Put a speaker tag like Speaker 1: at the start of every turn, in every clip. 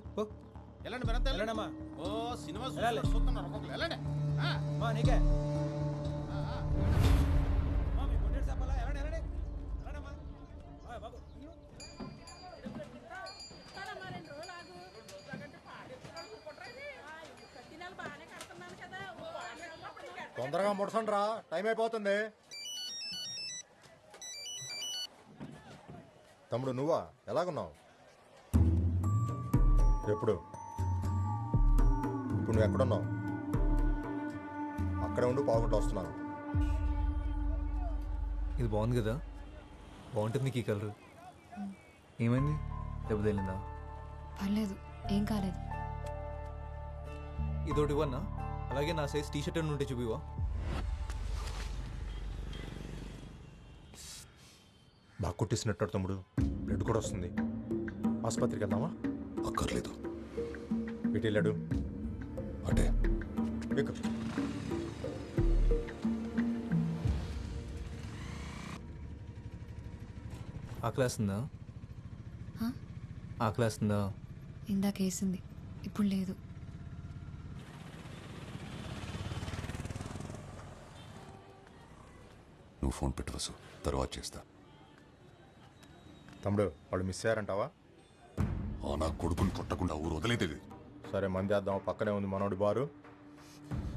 Speaker 1: వెళ్ళండి మీరంతా
Speaker 2: వెళ్ళండమ్మా.
Speaker 1: ఓ సినిమా
Speaker 2: వెళ్ళాలి.
Speaker 1: చూస్తున్నారు ఒక్కొక్కరు వెళ్ళండి
Speaker 2: మా నీకే మా మీ కొట్టేడు చెప్పాలా వెళ్ళండి వెళ్ళండి వెళ్ళండమ్మా బాబు
Speaker 3: తొందరగా ముడసండి రా, టైం అయిపోతుంది. తమ్ముడు నువ్వా, ఎలాగున్నావు? ఎప్పుడు ఇప్పుడు నువ్వు ఎక్కడున్నావు? అక్కడే ఉండి పావుగంట వస్తున్నాను.
Speaker 4: ఇది బాగుంది కదా, బాగుంటుంది నీకు ఈ కలర్. ఏమైంది, దెబ్బ తగిలిందా?
Speaker 5: పర్లేదు, ఏం కాలేదు.
Speaker 4: ఇదోటి ఇవ్వన్నా, అలాగే నా సైజ్ టీ షర్ట్ ఉంటే చూపివా.
Speaker 3: బాగా కొట్టేసినట్టు తమ్ముడు, బ్లడ్ కూడా వస్తుంది. ఆసుపత్రికి వెళ్దామా?
Speaker 6: అక్కర్లేదు.
Speaker 3: ఇటు వెళ్ళాడు
Speaker 6: అటే
Speaker 3: ఎక్కు.
Speaker 4: ఆకలేస్తుందా? ఆకలేస్తుందా?
Speaker 5: ఇందాక వేసింది, ఇప్పుడు లేదు.
Speaker 6: నువ్వు ఫోన్ పెట్టు వసు, తర్వాత చేస్తా.
Speaker 3: తమ్ముడు వాళ్ళు మిస్ అయ్యారంటావా?
Speaker 6: ఆ నా కొడుకుని కొట్టకుండా ఊరు వదిలేదే.
Speaker 3: సరే మంది వేద్దాం, పక్కనే ఉంది మనోడి బారు.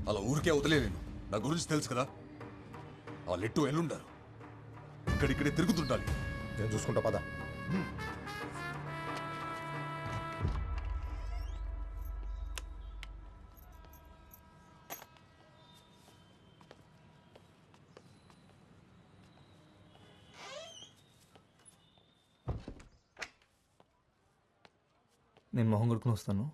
Speaker 6: అలా ఊరికే వదిలేదు. నా గురించి తెలుసు కదా, ఆ లెట్టు ఎల్లుండారు, ఇక్కడిక్కడే తిరుగుతుండాలి.
Speaker 3: నేను చూసుకుంటా పద.
Speaker 4: నేను మొహం కొడుకుని వస్తాను.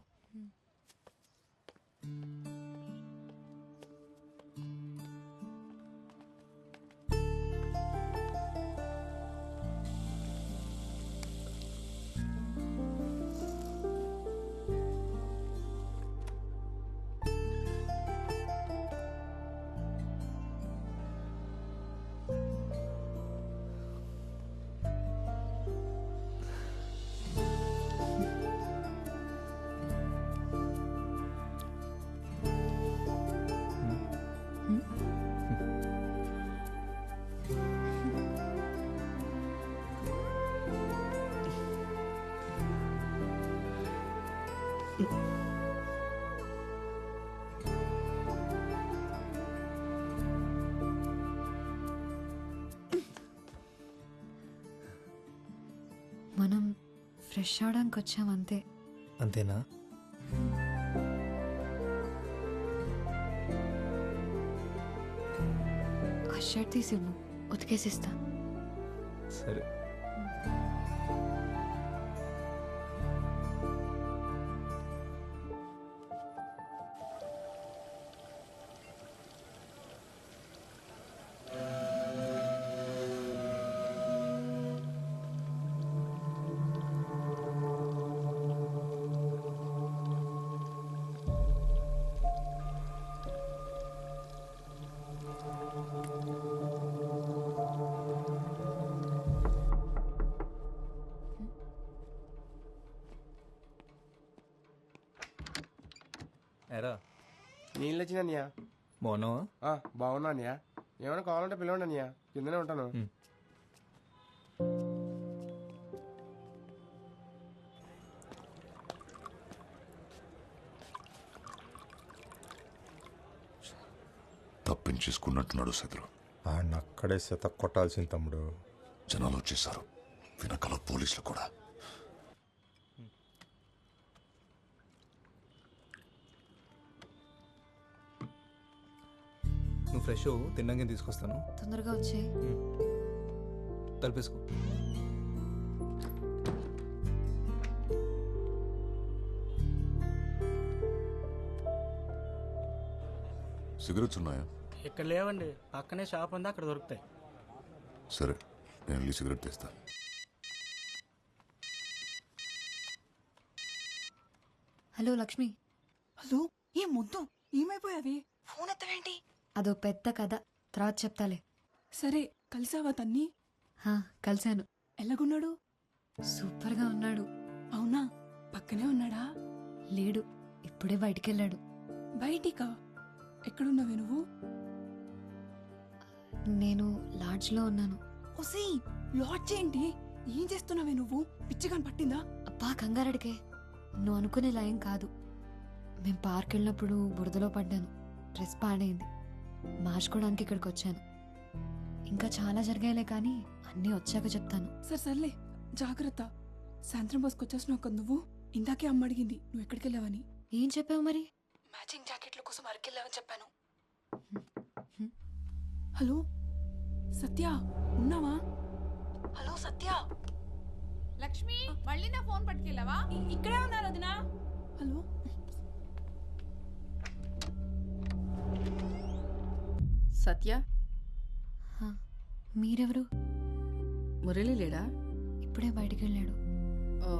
Speaker 5: మనం ఫ్రెష్ అవడానికి వచ్చాం అంతే.
Speaker 4: అంతేనా?
Speaker 5: ఆ షర్ట్ తీసివ్వు, ఉతికేసిస్తా.
Speaker 4: సరే. ఎరా
Speaker 7: నీళ్ళు వచ్చినయ్యా.
Speaker 4: బాగున్నావా?
Speaker 7: బాగున్నా అన్నయ్య. ఏమైనా కావాలంటే పిలవండి అన్నయ్య, కిందనే ఉంటాను.
Speaker 6: తప్పించేసుకున్నట్టున్నాడు శత్రు.
Speaker 3: ఆయన అక్కడే శత కొట్టాల్సింది తమ్ముడు.
Speaker 6: జనాలు వచ్చేసారు, వెనకాల పోలీసులు కూడా.
Speaker 4: నువ్వు ఫ్రెష్ తిన్నాక తీసుకొస్తాను.
Speaker 5: తొందరగా వచ్చే.
Speaker 4: తలపేసుకో.
Speaker 6: సిగరెట్స్ ఉన్నాయా?
Speaker 2: ఇక్కడ లేవండి, పక్కనే షాప్ ఉంది, అక్కడ దొరుకుతాయి.
Speaker 6: సరే, నేను వెళ్ళి సిగరెట్ తెస్తా.
Speaker 5: హలో లక్ష్మి.
Speaker 8: హలో, ఏం ముద్దు ఏమైపోయావి? ఫోన్ ఎత్తవేంటి?
Speaker 5: అదో పెద్ద కథ, తర్వాత చెప్తాలే.
Speaker 8: సరే, కలిసావా తన్ని?
Speaker 5: కలిశాను.
Speaker 8: ఎలాగున్నాడు?
Speaker 5: సూపర్గా ఉన్నాడు.
Speaker 8: అవునా? పక్కనే ఉన్నాడా?
Speaker 5: లేడు, ఇప్పుడే బయటికెళ్ళాడు.
Speaker 8: బయటికా? ఎక్కడున్నావే నువ్వు?
Speaker 5: నేను లాడ్జ్లో ఉన్నాను.
Speaker 8: ఒసే, లాడ్జ్ ఏంటి? ఏం చేస్తున్నావే నువ్వు? పిచ్చిగా పట్టిందా?
Speaker 5: అబ్బా కంగారడికే, నువ్వు అనుకునేలా ఏం కాదు. మేం పార్క్ వెళ్ళినప్పుడు బురదలో పడ్డాను, డ్రెస్ పాడైంది, మార్చుకోవడానికి ఇక్కడికి వచ్చాను. ఇంకా చాలా జరిగాయిలే కానీ అన్నీ వచ్చాక చెప్తాను.
Speaker 8: సర్లే, జాగ్రత్త. సాయంత్రం బస్కొచ్చేసినావు కదా నువ్వు. ఇందాకే అమ్మ అడిగింది నువ్వు ఎక్కడికి వెళ్ళావని.
Speaker 5: ఏం చెప్పావు మరి?
Speaker 8: మ్యాచింగ్ జాకెట్ల కోసం అరకెళ్ళావని చెప్పాను. హలో సత్య, ఉన్నావా? హలో సత్య.
Speaker 9: లక్ష్మి, మళ్ళీ నా ఫోన్ పట్టుకెళ్ళావా?
Speaker 8: ఇక్కడే ఉన్నారు వదినా. హలో
Speaker 9: సత్య,
Speaker 5: హా, మీరెవరు?
Speaker 9: మురళి లేడా?
Speaker 5: ఇప్పుడే బయటికెళ్ళాడు.
Speaker 9: ఓ,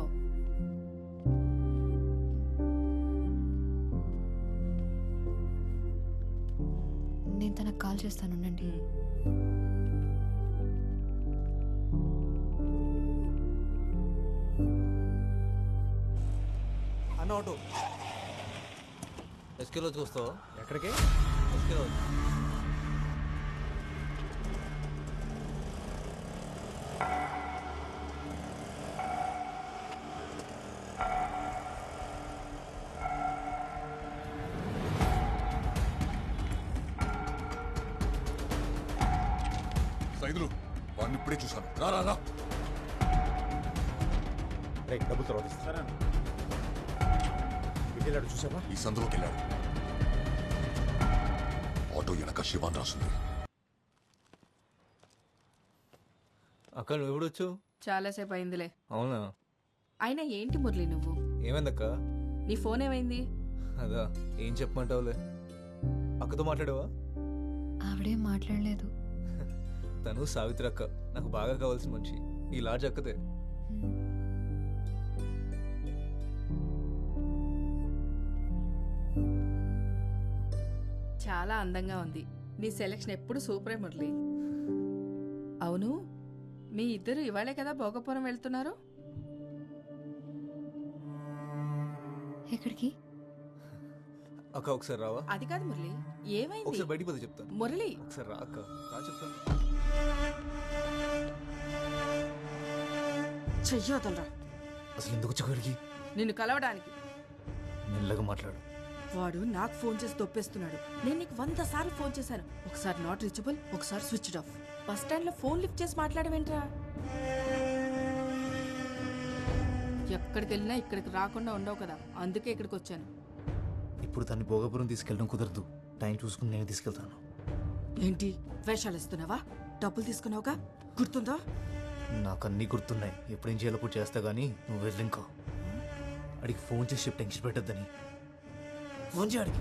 Speaker 5: నేను తనకు కాల్ చేస్తాను, ఉండండి.
Speaker 4: అన్న ఆటో ఎస్కేలోకి వస్తావా? ఎక్కడికి? ఎస్కేలో.
Speaker 6: సైదులు వాడిని ఇప్పుడే చూశాను. రా రా రా.
Speaker 3: రే డబ్బులు తర్వాత ఇస్తారా? వెళ్ళాడు చూసావా?
Speaker 6: ఈ సందులోకి వెళ్ళాడు. ఆటో వెనక శివాన్ రాసింది.
Speaker 4: అక్క నువ్వు ఎప్పుడు వచ్చావు?
Speaker 9: చాలాసేపు అయిందిలే.
Speaker 4: అవునా?
Speaker 9: అయినా ఏంటి మురళి నువ్వు?
Speaker 4: ఏమైందక్క?
Speaker 9: నీ ఫోన్ ఏమైంది?
Speaker 4: అదా, ఏం చెప్పమంటావులే. అక్కతో మాట్లాడావా?
Speaker 5: ఆవిడేం మాట్లాడలేదు.
Speaker 4: తను సావిత్రి అక్క, నాకు బాగా కావాల్సిన మనిషి. ఈ లాడ్జ్ అక్కదే.
Speaker 9: చాలా అందంగా ఉంది. నీ సెలక్షన్ ఎప్పుడు సూపరే మురళి. అవును, మీ ఇద్దరు ఇవాళే కదా భోగపురం వెళ్తున్నారు?
Speaker 5: ఎక్కడికి?
Speaker 4: అక్క ఒకసారి రావా?
Speaker 9: అది కాదు మురళి, ఏమైంది?
Speaker 4: ఒకసారి బయటికి పోతే చెప్తాను.
Speaker 9: మురళి,
Speaker 4: ఒకసారి రా అక్క, రా చెప్తాను.
Speaker 9: చెయ్యొదలరా.
Speaker 4: అసలు ఎందుకు వచ్చాడికి?
Speaker 9: నిన్ను కలవడానికి.
Speaker 4: మెల్లగా మాట్లాడు.
Speaker 9: వాడు నాకు ఫోన్ చేసి దొప్పేస్తున్నాడు. నేను నీకు 100 సార్లు ఫోన్ చేశాను. ఒకసారి నాట్ రీచబుల్, ఒకసారి స్విచ్డ్ ఆఫ్. బస్ స్టాండ్ లో ఫోన్ లిఫ్ట్ చేసి మాట్లాడవేంట్రా? ఎక్కడికి వెళ్ళినా ఇక్కడికి రాకుండా ఉండవు కదా, అందుకే ఇక్కడికి వచ్చాను.
Speaker 4: ఇప్పుడు దాన్ని భోగపురం తీసుకెళ్ళడం కుదరదు. టైం చూసుకుని నేను తీసుకెళ్తాను.
Speaker 9: ఏంటి వేషాలు ఇస్తున్నావా? డబ్బులు తీసుకున్నావుగా, గుర్తుందా?
Speaker 4: నాకు అన్నీ గుర్తున్నాయి. ఎప్పుడేం చేయాలో కూడా చేస్తా కానీ నువ్వు వెళ్ళి ఇంకో అడిగి ఫోన్ చేసి టెన్షన్ పెట్టద్దని. ఫోన్ చేయడికి.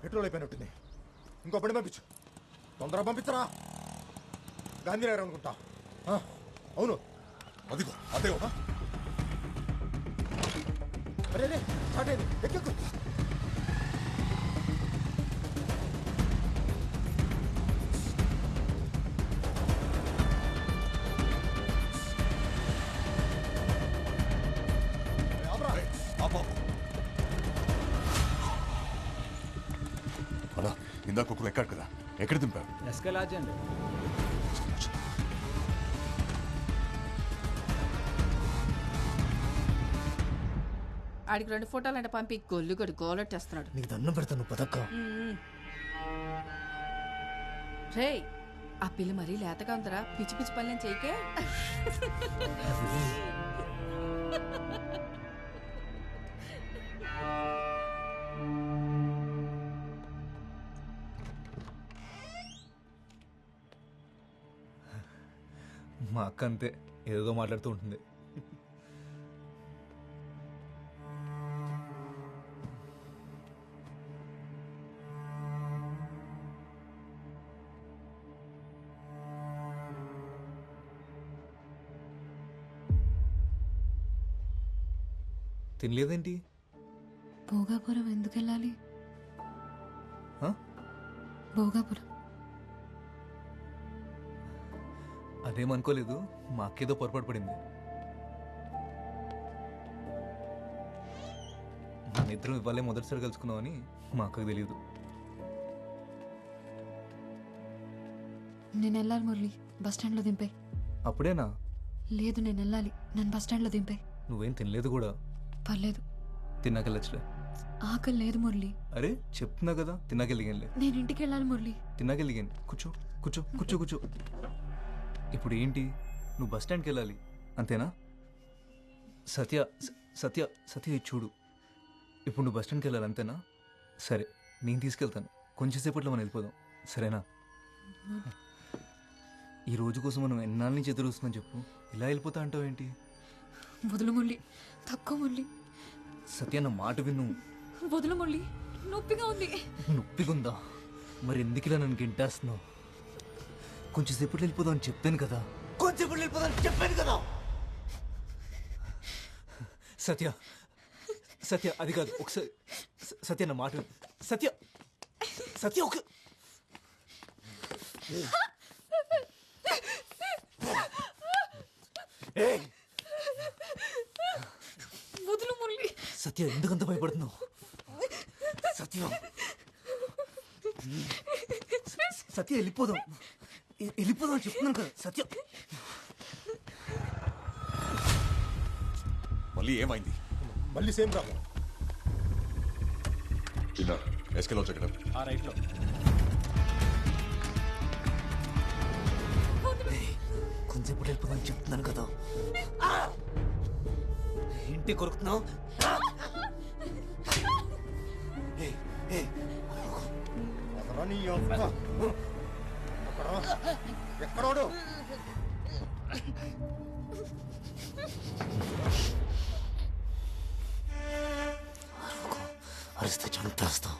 Speaker 3: పెట్రోల్ అయిపోయినట్టుంది. ఇంకో పని పంపించు, తొందరగా పంపించరా. గాంధీనగర్ అనుకుంటా. అవును,
Speaker 6: అదిగో అదే.
Speaker 3: అరే రే స్టార్ట్ అయింది, ఎక్కెక్కు.
Speaker 6: అలా ఇందాక ఒకరు ఎక్కాడు కదా, ఎక్కడ దింపాడు?
Speaker 2: ఎస్కే లాడ్జ్ అండి.
Speaker 9: ఆడికి 2 ఫోటోలు అంటే పంపి గొల్లుగడు గోలెట్టేస్తున్నాడు.
Speaker 4: నీకు దండం పెడతాను పదక్క.
Speaker 9: రే, ఆ పిల్ల మరీ లేతగా ఉందరా, పిచ్చి పిచ్చి పనులేం చేయకే.
Speaker 4: మా అక్క అంతే, ఏదో మాట్లాడుతూ ఉంటుంది. తినలేదేంటి?
Speaker 5: భోగాపురం ఎందుకు వెళ్ళాలి? భోగాపురం.
Speaker 4: అదేమనుకోలేదు, మా అక్కేదో పొరపాటు పడింది. మన ఇద్దరం ఇవ్వాలే మొదటిసారి కలుసుకున్నామని మా అక్కకు తెలియదు.
Speaker 5: నేను వెళ్ళాలి మురళి, బస్ స్టాండ్లో దింపే.
Speaker 4: అప్పుడేనా?
Speaker 5: లేదు, నేను వెళ్ళాలి, నన్ను బస్ స్టాండ్లో దింపే.
Speaker 4: నువ్వేం తినలేదు కూడా.
Speaker 5: పర్లేదు,
Speaker 4: తిన్నాకెళ్ళచ్చులే.
Speaker 5: ఆకలి లేదు మురళి.
Speaker 4: అరే చెప్తున్నా కదా, తిన్నాకెళ్ళిగానులే.
Speaker 5: నేను ఇంటికి వెళ్ళాలి మురళి.
Speaker 4: తిన్నాకెళ్ళిగాను. కూర్చో కూర్చో కూర్చో కూర్చో. ఇప్పుడు ఏంటి, నువ్వు బస్ స్టాండ్కి వెళ్ళాలి అంతేనా? సత్య సత్య సత్య ఇది చూడు, ఇప్పుడు నువ్వు బస్ స్టాండ్కి వెళ్ళాలి అంతేనా? సరే, నేను తీసుకెళ్తాను. కొంచెం సేపట్లో మనం వెళ్ళిపోదాం, సరేనా? ఈ రోజు కోసం మనం ఎన్నాళ్ళ నుంచి ఎదురు చూస్తున్నాం చెప్పు. ఇలా వెళ్ళిపోతా అంటావు ఏంటి?
Speaker 5: వదులు మురళి, తక్కువ మురళి.
Speaker 4: సత్య నా మాట విను.
Speaker 5: వదులు మురళి, నొప్పిగా ఉంది.
Speaker 4: నొప్పిగా ఉందా? మరి ఎందుకు ఇలా నన్ను గింటేస్తున్నావు? కొంచెం సేపట్లో వెళ్ళిపోదాం అని చెప్పాను కదా. కొంచెంసేపట్లో వెళ్ళిపోదాం అని చెప్పాను కదా. సత్య సత్య అది కాదు, ఒకసారి సత్య నా మాట విను. సత్య సత్య ఒక
Speaker 5: వదులు మురళి.
Speaker 4: సత్య ఎందుకంత భయపడుతున్నావు? సత్య సత్య వెళ్ళిపోదాం, వెళ్ళిపోదాం అని చెప్తున్నాను కదా. సత్య
Speaker 6: మళ్ళీ ఏమైంది?
Speaker 3: మళ్ళీ సేమ్ ప్రాబ్లం.
Speaker 6: ఇలా ఎస్కెలో చెక్కడం.
Speaker 2: ఆ రైట్లో
Speaker 4: కొంచెంసేపు వెళ్ళిపోదాం అని చెప్తున్నాను కదా. ఏంటి కొరుకుతున్నావు?
Speaker 3: ఎక్కడోడు
Speaker 4: అరిస్తే చంపేస్తావు.